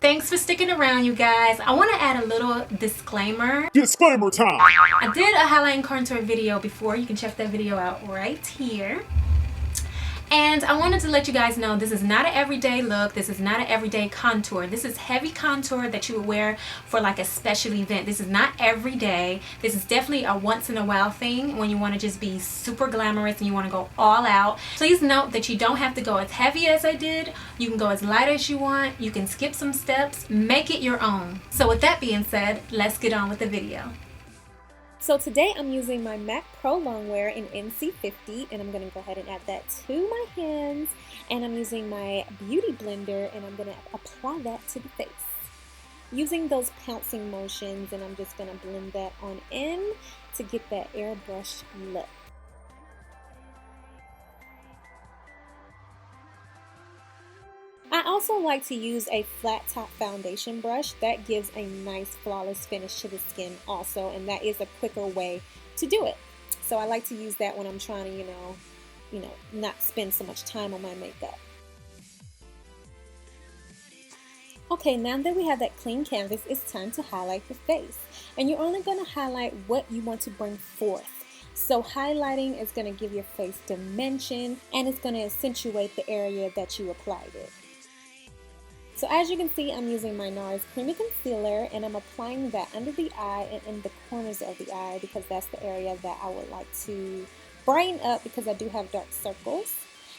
Thanks for sticking around, you guys. I want to add a little disclaimer. Disclaimer time! I did a highlight and contour video before. You can check that video out right here. And I wanted to let you guys know this is not an everyday look. This is not an everyday contour. This is heavy contour that you would wear for like a special event. This is not every day. This is definitely a once in a while thing when you want to just be super glamorous and you want to go all out. Please note that you don't have to go as heavy as I did. You can go as light as you want. You can skip some steps. Make it your own. So with that being said, let's get on with the video. So today I'm using my MAC Pro Longwear in NC50, and I'm going to go ahead and add that to my hands, and I'm using my beauty blender and I'm going to apply that to the face using those pouncing motions, and I'm just going to blend that on in to get that airbrush look. I also like to use a flat top foundation brush. That gives a nice flawless finish to the skin also, and that is a quicker way to do it. So I like to use that when I'm trying to, not spend so much time on my makeup. Okay, now that we have that clean canvas, it's time to highlight the face. And you're only going to highlight what you want to bring forth. So highlighting is going to give your face dimension, and it's going to accentuate the area that you applied it. So as you can see, I'm using my NARS Creamy Concealer, and I'm applying that under the eye and in the corners of the eye because that's the area that I would like to brighten up because I do have dark circles.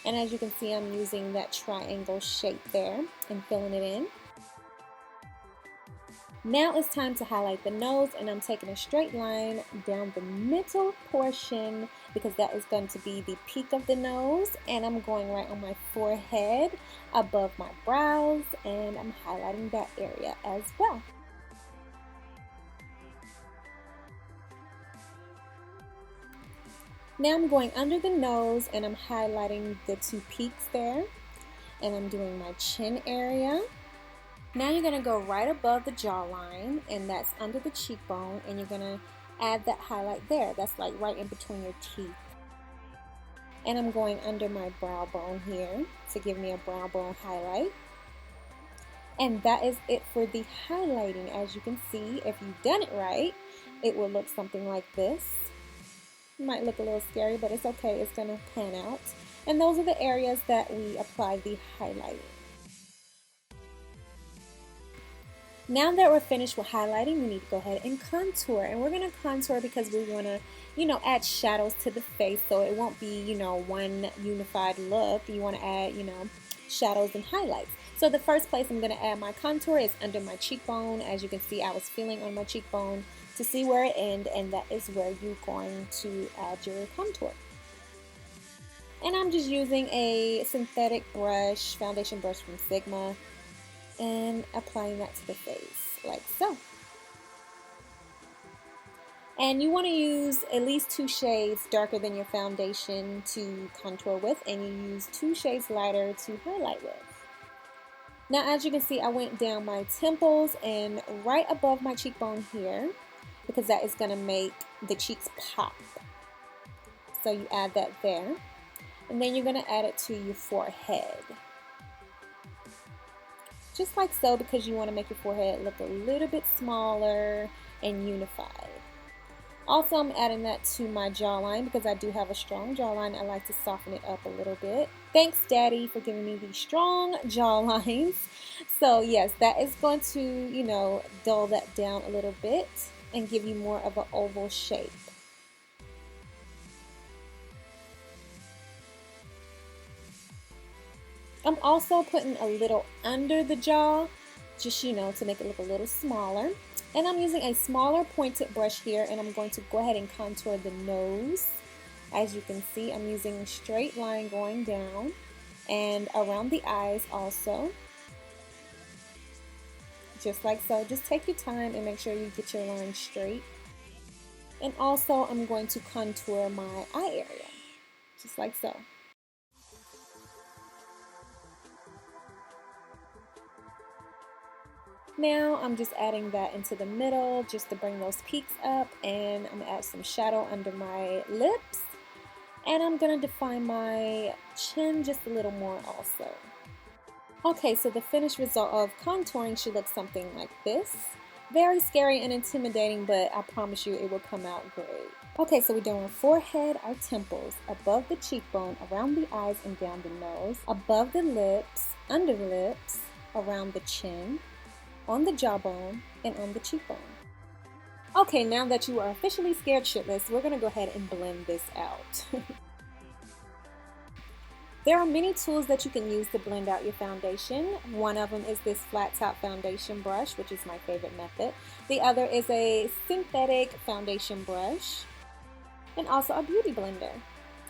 And as you can see, I'm using that triangle shape there and filling it in. Now it's time to highlight the nose, and I'm taking a straight line down the middle portion because that is going to be the peak of the nose, and I'm going right on my forehead above my brows, and I'm highlighting that area as well. Now I'm going under the nose and I'm highlighting the two peaks there, and I'm doing my chin area. Now you're going to go right above the jawline, and that's under the cheekbone, and you're going to add that highlight there. That's like right in between your teeth. And I'm going under my brow bone here to give me a brow bone highlight. And that is it for the highlighting. As you can see, if you've done it right, it will look something like this. It might look a little scary, but it's okay. It's going to pan out. And those are the areas that we apply the highlighting. Now that we're finished with highlighting, we need to go ahead and contour. And we're going to contour because we want to, add shadows to the face so it won't be, one unified look. You want to add, shadows and highlights. So the first place I'm going to add my contour is under my cheekbone. As you can see, I was feeling on my cheekbone to see where it ends, and that is where you're going to add your contour. And I'm just using a synthetic brush, foundation brush from Sigma, and applying that to the face like so. And you want to use at least 2 shades darker than your foundation to contour with, and you use 2 shades lighter to highlight with. Now as you can see, I went down my temples and right above my cheekbone here because that is going to make the cheeks pop. So you add that there, and then you're going to add it to your forehead. Just like so, because you want to make your forehead look a little bit smaller and unified. Also, I'm adding that to my jawline because I do have a strong jawline. I like to soften it up a little bit. Thanks, Daddy, for giving me these strong jawlines. So yes, that is going to, dull that down a little bit and give you more of an oval shape. I'm also putting a little under the jaw, just, to make it look a little smaller. And I'm using a smaller pointed brush here, and I'm going to go ahead and contour the nose. As you can see, I'm using a straight line going down and around the eyes also. Just like so. Just take your time and make sure you get your line straight. And also, I'm going to contour my eye area, just like so. Now I'm just adding that into the middle just to bring those peaks up, and I'm going to add some shadow under my lips, and I'm going to define my chin just a little more also. Okay, so the finished result of contouring should look something like this. Very scary and intimidating, but I promise you it will come out great. Okay, so we're doing our forehead, our temples, above the cheekbone, around the eyes and down the nose, above the lips, under the lips, around the chin, on the jawbone, and on the cheekbone. Okay, now that you are officially scared shitless, we're gonna go ahead and blend this out. There are many tools that you can use to blend out your foundation. One of them is this flat top foundation brush, which is my favorite method. The other is a synthetic foundation brush, and also a beauty blender.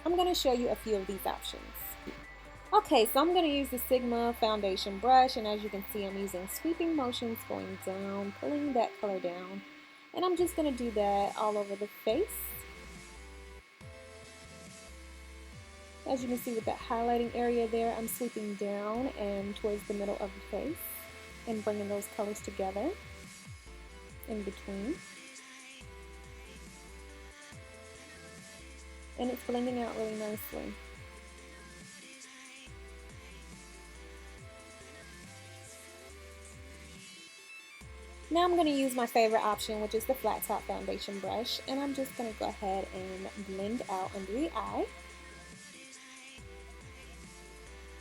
I'm going to show you a few of these options. Okay, so I'm going to use the Sigma foundation brush, and as you can see, I'm using sweeping motions going down, pulling that color down, and I'm just going to do that all over the face. As you can see with that highlighting area there, I'm sweeping down and towards the middle of the face and bringing those colors together in between. And it's blending out really nicely. Now I'm going to use my favorite option, which is the flat top foundation brush, and I'm just going to go ahead and blend out under the eye.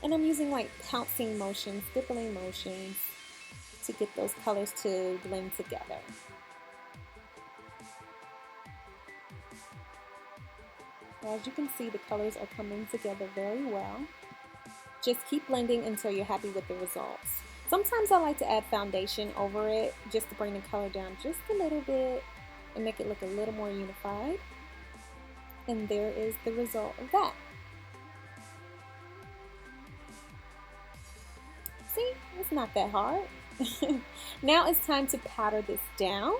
And I'm using like pouncing motions, stippling motions to get those colors to blend together. As you can see, the colors are coming together very well. Just keep blending until you're happy with the results. Sometimes I like to add foundation over it just to bring the color down just a little bit and make it look a little more unified. And there is the result of that. See, it's not that hard. Now it's time to powder this down.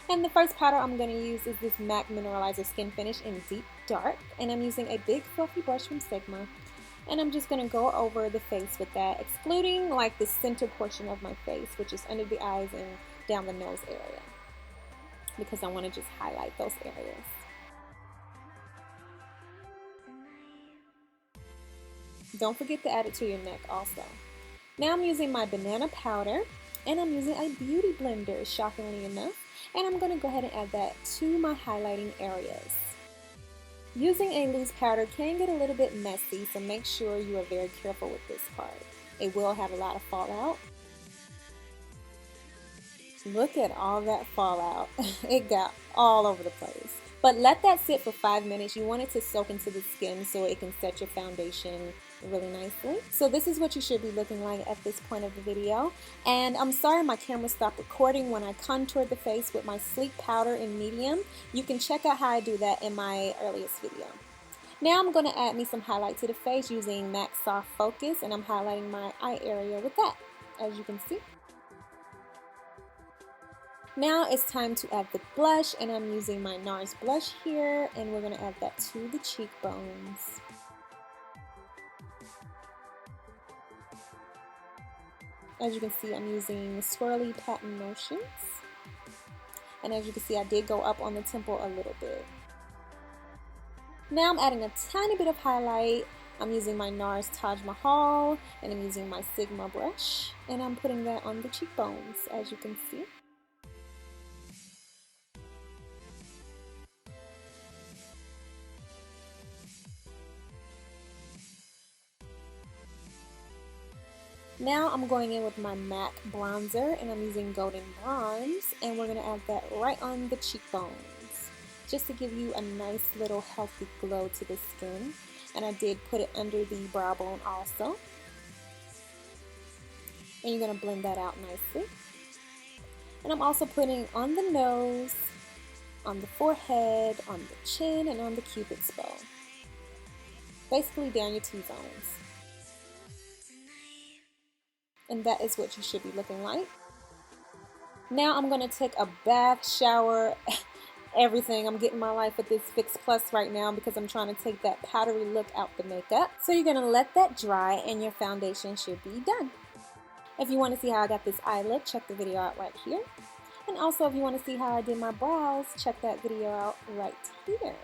And the first powder I'm going to use is this MAC Mineralizer Skin Finish in Deep Dark. And I'm using a big fluffy brush from Sigma. And I'm just going to go over the face with that, excluding like the center portion of my face, which is under the eyes and down the nose area, because I want to just highlight those areas. Don't forget to add it to your neck also. Now I'm using my banana powder, and I'm using a beauty blender, shockingly enough, and I'm going to go ahead and add that to my highlighting areas. Using a loose powder can get a little bit messy, so make sure you are very careful with this part. It will have a lot of fallout. Look at all that fallout. It got all over the place. But let that sit for 5 minutes. You want it to soak into the skin so it can set your foundation really nicely. So this is what you should be looking like at this point of the video. And I'm sorry my camera stopped recording when I contoured the face with my sleek powder in medium. You can check out how I do that in my earliest video. Now I'm going to add me some highlight to the face using MAC Soft Focus, and I'm highlighting my eye area with that, as you can see. Now it's time to add the blush, and I'm using my NARS blush here, and we're going to add that to the cheekbones. As you can see, I'm using swirly pattern motions. And as you can see, I did go up on the temple a little bit. Now I'm adding a tiny bit of highlight. I'm using my NARS Taj Mahal, and I'm using my Sigma brush, and I'm putting that on the cheekbones, as you can see. Now I'm going in with my MAC bronzer, and I'm using Golden Bronze, and we're going to add that right on the cheekbones, just to give you a nice little healthy glow to the skin. And I did put it under the brow bone also. And you're going to blend that out nicely. And I'm also putting on the nose, on the forehead, on the chin, and on the cupid's bow. Basically down your T-zones. And that is what you should be looking like. Now I'm going to take a bath, shower, everything. I'm getting my life with this Fix Plus right now because I'm trying to take that powdery look out the makeup. So you're going to let that dry and your foundation should be done. If you want to see how I got this eye look, check the video out right here. And also if you want to see how I did my brows, check that video out right here.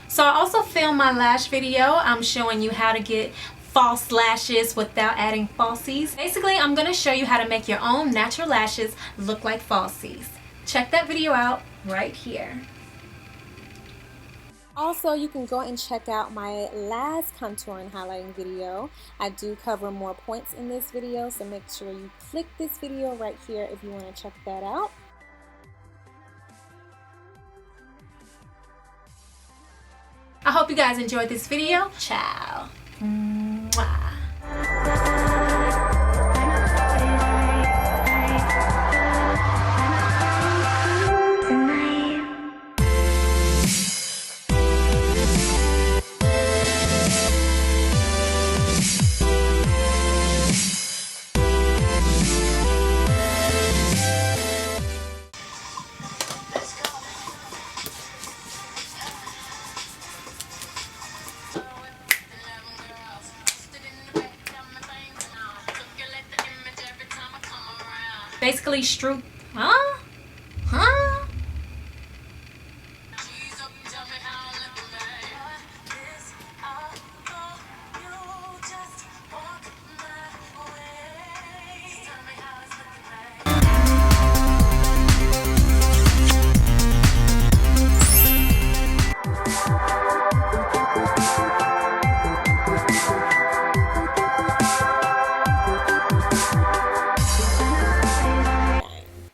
So I also filmed my lash video. I'm showing you how to get false lashes without adding falsies. Basically, I'm going to show you how to make your own natural lashes look like falsies. Check that video out right here. Also, you can go and check out my last contour and highlighting video. I do cover more points in this video, so make sure you click this video right here if you want to check that out. I hope you guys enjoyed this video. Ciao. Mwah. Basically, Stroop, huh?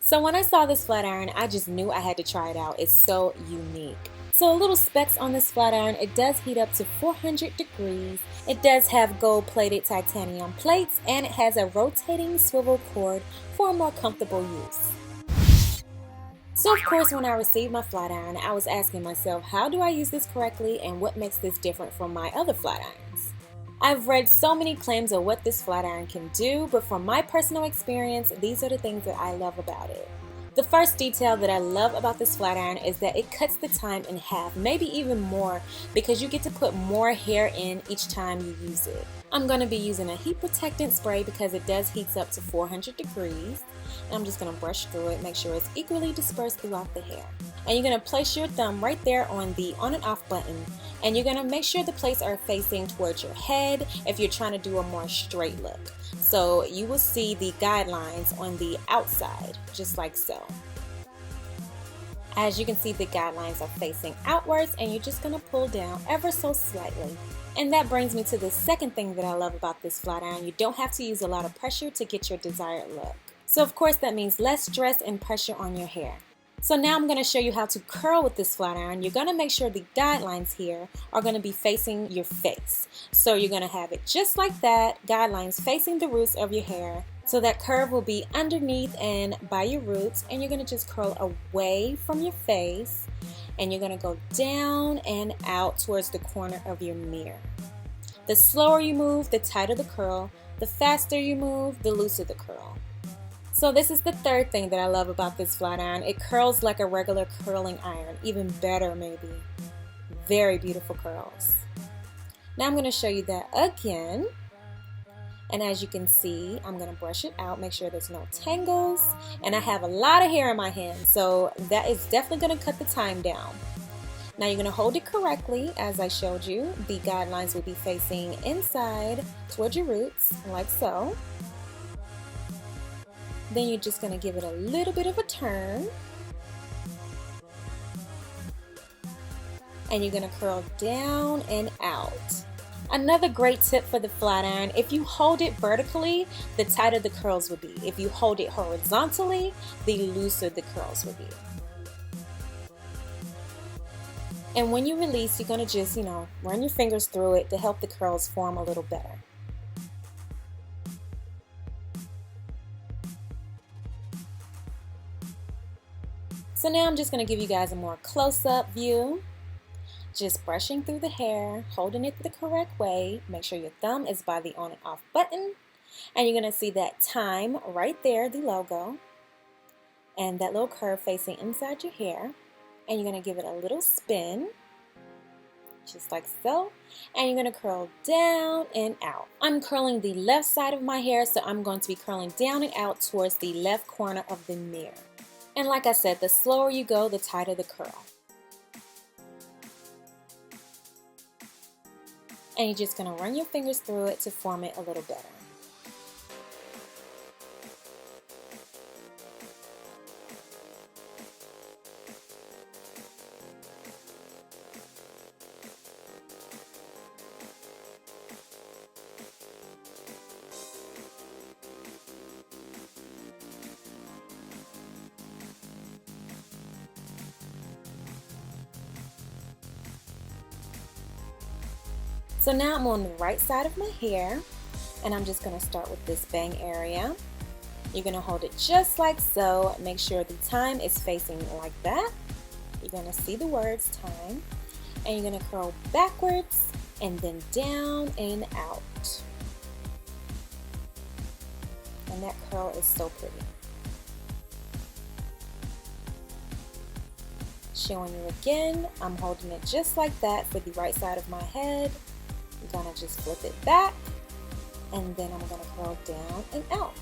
So when I saw this flat iron, I just knew I had to try it out. It's so unique. So a little specs on this flat iron, it does heat up to 400 degrees. It does have gold-plated titanium plates, and it has a rotating swivel cord for a more comfortable use. So of course, when I received my flat iron, I was asking myself, how do I use this correctly and what makes this different from my other flat irons? I've read so many claims of what this flat iron can do, but from my personal experience, these are the things that I love about it. The first detail that I love about this flat iron is that it cuts the time in half, maybe even more, because you get to put more hair in each time you use it. I'm going to be using a heat protectant spray because it does heat up to 400 degrees. And I'm just going to brush through it, make sure it's equally dispersed throughout the hair. And you're going to place your thumb right there on the on and off button, and you're going to make sure the plates are facing towards your head if you're trying to do a more straight look. So you will see the guidelines on the outside, just like so. As you can see, the guidelines are facing outwards, and you're just going to pull down ever so slightly. And that brings me to the second thing that I love about this flat iron. You don't have to use a lot of pressure to get your desired look. So of course that means less stress and pressure on your hair. So now I'm going to show you how to curl with this flat iron. You're going to make sure the guidelines here are going to be facing your face. So you're going to have it just like that, guidelines facing the roots of your hair. So that curve will be underneath and by your roots, and you're going to just curl away from your face, and you're going to go down and out towards the corner of your mirror. The slower you move, the tighter the curl. The faster you move, the looser the curl. So this is the third thing that I love about this flat iron. It curls like a regular curling iron, even better maybe. Very beautiful curls. Now I'm going to show you that again. And as you can see, I'm going to brush it out, make sure there's no tangles. And I have a lot of hair in my hand, so that is definitely going to cut the time down. Now you're going to hold it correctly as I showed you. The guidelines will be facing inside towards your roots, like so. Then you're just going to give it a little bit of a turn. And you're going to curl down and out. Another great tip for the flat iron, if you hold it vertically, the tighter the curls will be. If you hold it horizontally, the looser the curls will be. And when you release, you're going to just, run your fingers through it to help the curls form a little better. So now I'm just going to give you guys a more close-up view. Just brushing through the hair, holding it the correct way. Make sure your thumb is by the on and off button. And you're going to see that time right there, the logo. And that little curve facing inside your hair. And you're going to give it a little spin. Just like so. And you're going to curl down and out. I'm curling the left side of my hair, so I'm going to be curling down and out towards the left corner of the mirror. And like I said, the slower you go, the tighter the curl. And you're just going to run your fingers through it to form it a little better. So now I'm on the right side of my hair, and I'm just going to start with this bang area. You're going to hold it just like so. Make sure the time is facing like that. You're going to see the words time, and you're going to curl backwards and then down and out. And that curl is so pretty. Showing you again, I'm holding it just like that for the right side of my head. I'm gonna just flip it back, and then I'm gonna curl down and out.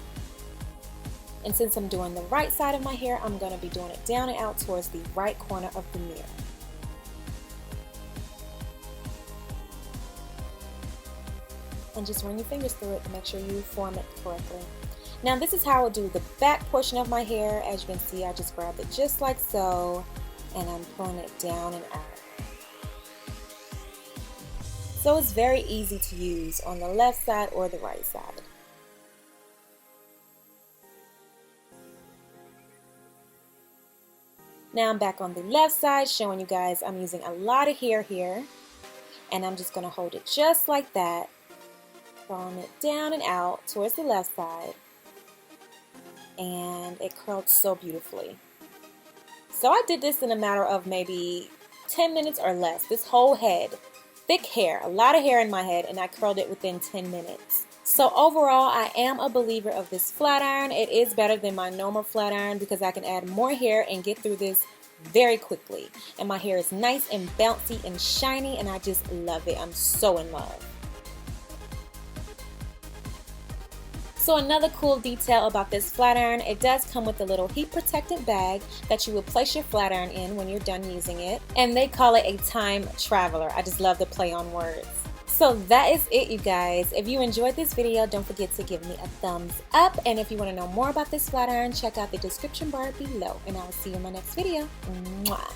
And since I'm doing the right side of my hair, I'm gonna be doing it down and out towards the right corner of the mirror. And just run your fingers through it to make sure you form it correctly. Now this is how I will do the back portion of my hair. As you can see, I just grabbed it just like so, and I'm pulling it down and out. So it's very easy to use on the left side or the right side. Now I'm back on the left side, showing you guys I'm using a lot of hair here, and I'm just going to hold it just like that, curling it down and out towards the left side, and it curled so beautifully. So I did this in a matter of maybe 10 minutes or less. This whole head, thick hair, a lot of hair in my head, and I curled it within 10 minutes. So overall, I am a believer of this flat iron. It is better than my normal flat iron because I can add more hair and get through this very quickly. And my hair is nice and bouncy and shiny, and I just love it. I'm so in love. So another cool detail about this flat iron, it does come with a little heat protectant bag that you will place your flat iron in when you're done using it. And they call it a time traveler. I just love the play on words. So that is it, you guys. If you enjoyed this video, don't forget to give me a thumbs up. And if you want to know more about this flat iron, check out the description bar below. And I will see you in my next video. Mwah.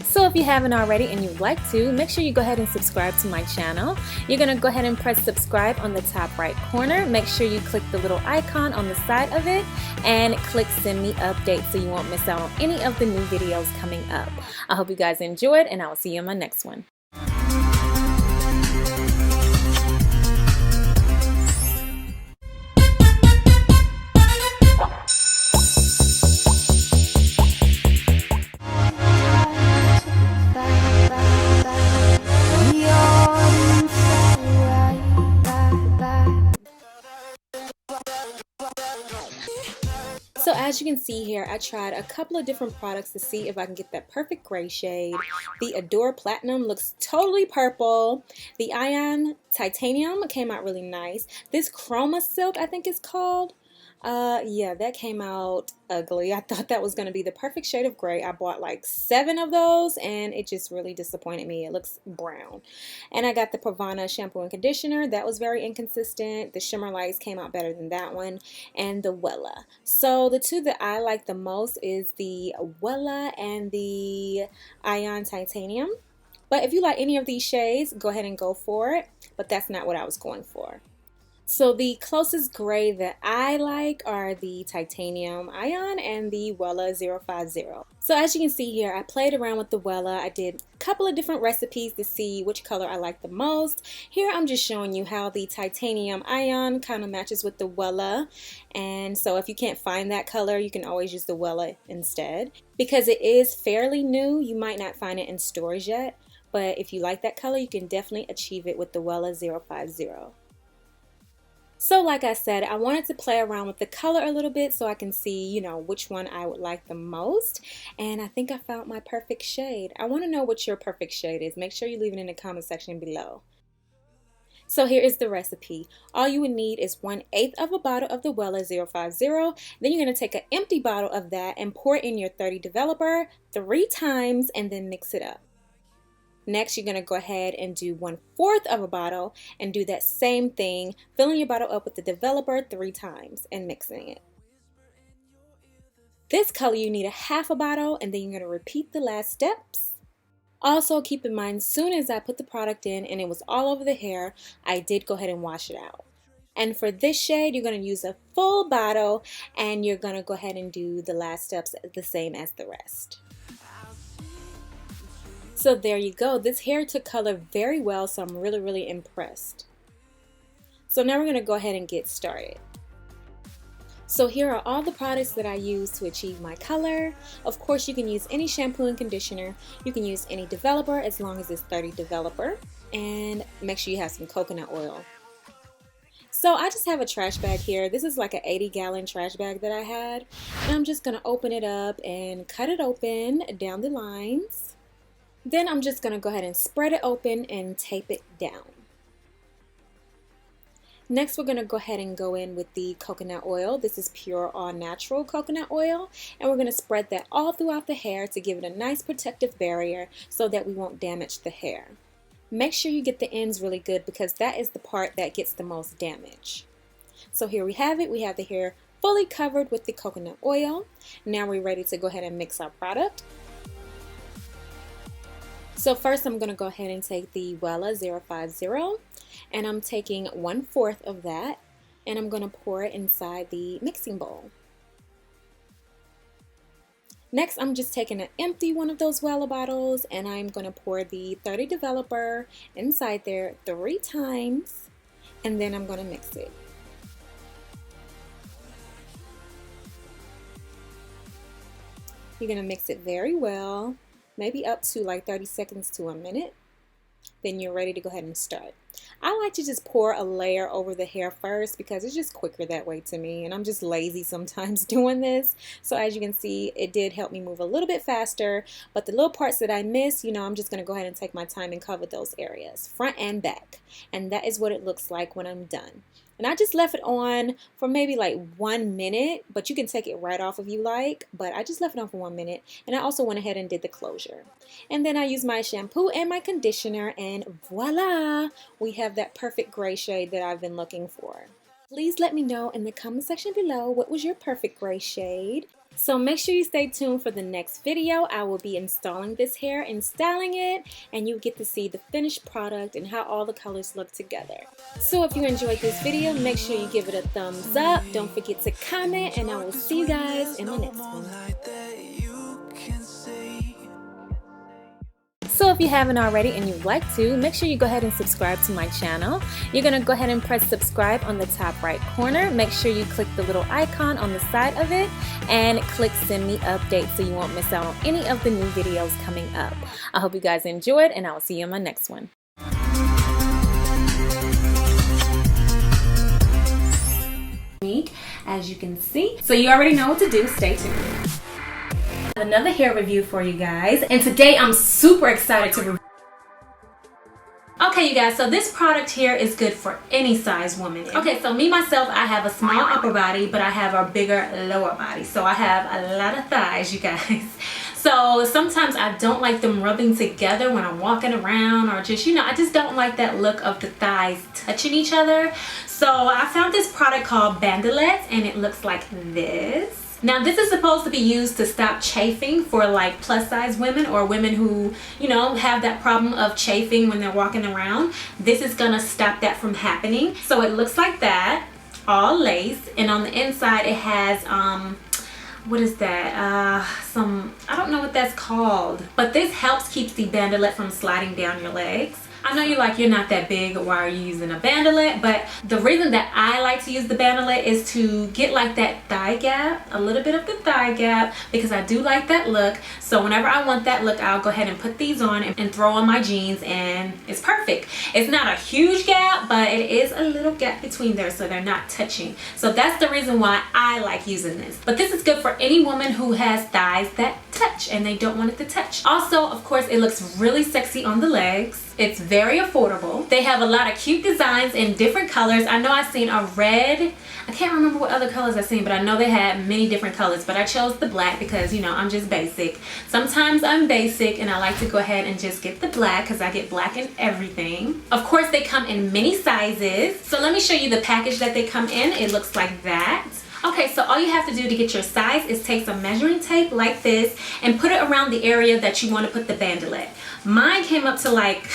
So if you haven't already and you'd like to, make sure you go ahead and subscribe to my channel. You're going to go ahead and press subscribe on the top right corner. Make sure you click the little icon on the side of it and click send me updates so you won't miss out on any of the new videos coming up. I hope you guys enjoyed, and I will see you in my next one. So as you can see here, I tried a couple of different products to see if I can get that perfect gray shade. The Adore Platinum looks totally purple. The Ion Titanium came out really nice. This Chroma Silk, I think it's called. Yeah, that came out ugly. I thought that was going to be the perfect shade of gray. I bought like 7 of those, and it just really disappointed me. It looks brown. And I got the Pravana shampoo and conditioner. That was very inconsistent. The Shimmer Lights came out better than that one, and the Wella. So the two that I like the most is the Wella and the Ion Titanium. But if you like any of these shades, go ahead and go for it. But that's not what I was going for. So the closest gray that I like are the Titanium Ion and the Wella 050. So as you can see here, I played around with the Wella. I did a couple of different recipes to see which color I like the most. Here I'm just showing you how the Titanium Ion kind of matches with the Wella. And so if you can't find that color, you can always use the Wella instead. Because it is fairly new, you might not find it in stores yet. But if you like that color, you can definitely achieve it with the Wella 050. So like I said, I wanted to play around with the color a little bit so I can see, you know, which one I would like the most. And I think I found my perfect shade. I want to know what your perfect shade is. Make sure you leave it in the comment section below. So here is the recipe. All you would need is 1/8 of a bottle of the Wella 050. Then you're going to take an empty bottle of that and pour it in your 30 developer 3 times and then mix it up. Next, you're going to go ahead and do 1/4 of a bottle and do that same thing, filling your bottle up with the developer 3 times and mixing it. This color you need a half a bottle, and then you're going to repeat the last steps. Also, keep in mind, as soon as I put the product in and it was all over the hair, I did go ahead and wash it out. And for this shade, you're going to use a full bottle, and you're going to go ahead and do the last steps the same as the rest. So there you go. This hair took color very well, so I'm really impressed. So now we're going to go ahead and get started. So here are all the products that I use to achieve my color. Of course, you can use any shampoo and conditioner. You can use any developer as long as it's 30 developer. And make sure you have some coconut oil. So I just have a trash bag here. This is like an 80-gallon trash bag that I had. And I'm just going to open it up and cut it open down the lines. Then I'm just going to go ahead and spread it open and tape it down. Next, we're going to go ahead and go in with the coconut oil. This is pure all natural coconut oil, and we're going to spread that all throughout the hair to give it a nice protective barrier so that we won't damage the hair. Make sure you get the ends really good because that is the part that gets the most damage. So here we have it. We have the hair fully covered with the coconut oil. Now we're ready to go ahead and mix our product. So first I'm going to go ahead and take the Wella 050. And I'm taking 1/4 of that, and I'm going to pour it inside the mixing bowl. Next, I'm just taking an empty one of those Wella bottles, and I'm going to pour the 30 developer inside there 3 times, and then I'm going to mix it. You're going to mix it very well, maybe up to like 30 seconds to a minute. Then you're ready to go ahead and start. I like to just pour a layer over the hair first because it's just quicker that way to me, and I'm just lazy sometimes doing this. So as you can see, it did help me move a little bit faster, but the little parts that I missed, I'm just going to go ahead and take my time and cover those areas, front and back. And that is what it looks like when I'm done. And I just left it on for maybe like 1 minute, but you can take it right off if you like. But I just left it on for 1 minute. And I also went ahead and did the closure. And then I used my shampoo and my conditioner, and voila! We have that perfect gray shade that I've been looking for. Please let me know in the comment section below what was your perfect gray shade. So make sure you stay tuned for the next video. I will be installing this hair and styling it, and you get to see the finished product and how all the colors look together. So if you enjoyed this video, make sure you give it a thumbs up. Don't forget to comment, and I will see you guys in my next one. So if you haven't already and you'd like to, make sure you go ahead and subscribe to my channel. You're going to go ahead and press subscribe on the top right corner. Make sure you click the little icon on the side of it and click send me updates so you won't miss out on any of the new videos coming up. I hope you guys enjoyed, and I will see you in my next one. As you can see. So you already know what to do. Stay tuned. Another hair review for you guys, and today I'm super excited to review. Okay, you guys, so this product here is good for any size woman. Okay, so me myself, I have a small upper body, but I have a bigger lower body, so I have a lot of thighs, you guys. So sometimes I don't like them rubbing together when I'm walking around, or just, I just don't like that look of the thighs touching each other. So I found this product called Bandelettes, and it looks like this. Now this is supposed to be used to stop chafing for like plus size women or women who, have that problem of chafing when they're walking around. This is gonna stop that from happening. So it looks like that, all lace, and on the inside it has what is that? I don't know what that's called, but this helps keep the bandelette from sliding down your legs. I know you're not that big, why are you using a bandelette? But the reason that I like to use the bandelette is to get like that thigh gap, a little bit of the thigh gap, because I do like that look. So whenever I want that look, I'll go ahead and put these on and throw on my jeans, and it's perfect. It's not a huge gap, but it is a little gap between there, so they're not touching. So that's the reason why I like using this. But this is good for any woman who has thighs that touch, and they don't want it to touch. Also, of course, it looks really sexy on the legs. It's very affordable. They have a lot of cute designs in different colors. I know I've seen a red. I can't remember what other colors I've seen, but I know they had many different colors, but I chose the black because, you know, I'm just basic. Sometimes I'm basic and I like to go ahead and just get the black because I get black in everything. Of course, they come in many sizes. So let me show you the package that they come in. It looks like that. Okay, so all you have to do to get your size is take some measuring tape like this and put it around the area that you want to put the bandolette. Mine came up to like,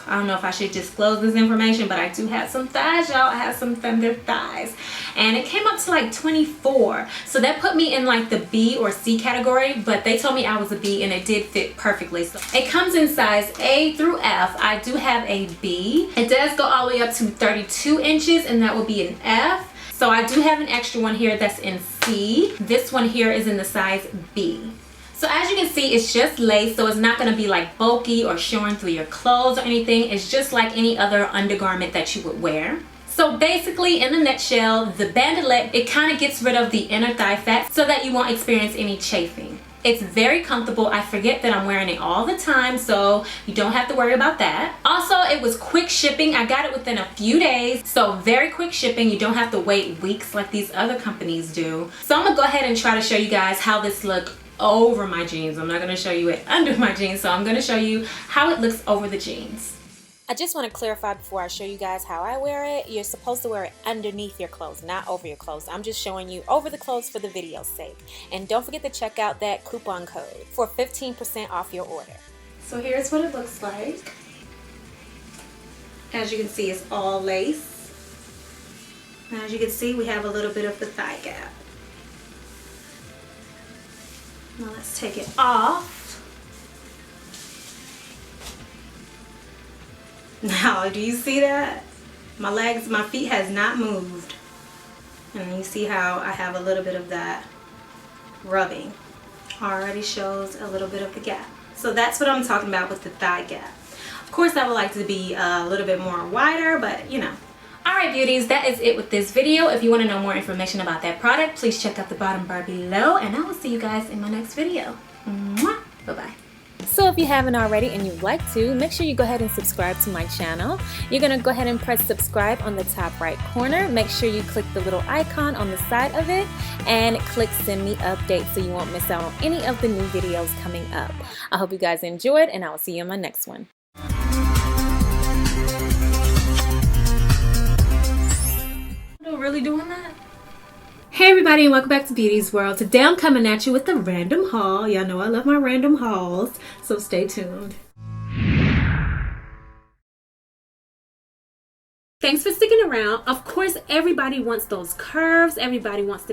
I don't know if I should disclose this information, but I do have some thighs, y'all. I have some thunder thighs. And it came up to like 24. So that put me in like the B or C category, but they told me I was a B and it did fit perfectly. So it comes in size A through F. I do have a B. It does go all the way up to 32 inches and that will be an F. So I do have an extra one here that's in C. This one here is in the size B. So as you can see, it's just lace, so it's not going to be like bulky or showing through your clothes or anything. It's just like any other undergarment that you would wear. So basically, in a nutshell, the bandolette, it kind of gets rid of the inner thigh fat so that you won't experience any chafing. It's very comfortable. I forget that I'm wearing it all the time, so you don't have to worry about that. Also, it was quick shipping. I got it within a few days, so very quick shipping. You don't have to wait weeks like these other companies do. So I'm gonna go ahead and try to show you guys how this looks over my jeans. I'm not gonna show you it under my jeans, so I'm gonna show you how it looks over the jeans. I just want to clarify before I show you guys how I wear it. You're supposed to wear it underneath your clothes, not over your clothes. I'm just showing you over the clothes for the video's sake. And don't forget to check out that coupon code for 15% off your order. So here's what it looks like. As you can see, it's all lace. And as you can see, we have a little bit of the thigh gap. Now let's take it off. Now, do you see that? My legs, my feet has not moved. And you see how I have a little bit of that rubbing. Already shows a little bit of the gap. So that's what I'm talking about with the thigh gap. Of course, I would like to be a little bit more wider, but you know. Alright beauties, that is it with this video. If you want to know more information about that product, please check out the bottom bar below. And I will see you guys in my next video. Mwah! Bye-bye. So if you haven't already and you'd like to, make sure you go ahead and subscribe to my channel. You're going to go ahead and press subscribe on the top right corner. Make sure you click the little icon on the side of it and click send me updates so you won't miss out on any of the new videos coming up. I hope you guys enjoyed and I will see you in my next one. Really doing that? Hey everybody and welcome back to Beauty's World. Today I'm coming at you with a random haul. Y'all know I love my random hauls, so stay tuned. Thanks for sticking around. Of course, everybody wants those curves. Everybody wants to